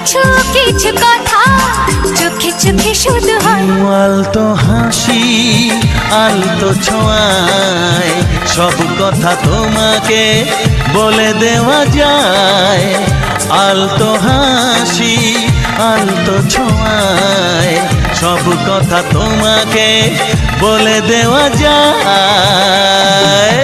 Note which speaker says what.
Speaker 1: কিছু কিছু কথা চোখে চোখে শুধু হয়।
Speaker 2: আলতো হাসি আলতো ছোঁয়ায় সব কথা তোমাকে বলে দেওয়া যায়। আলতো হাসি আলতো ছোঁয়ায় সব কথা তোমাকে বলে দেওয়া যায়।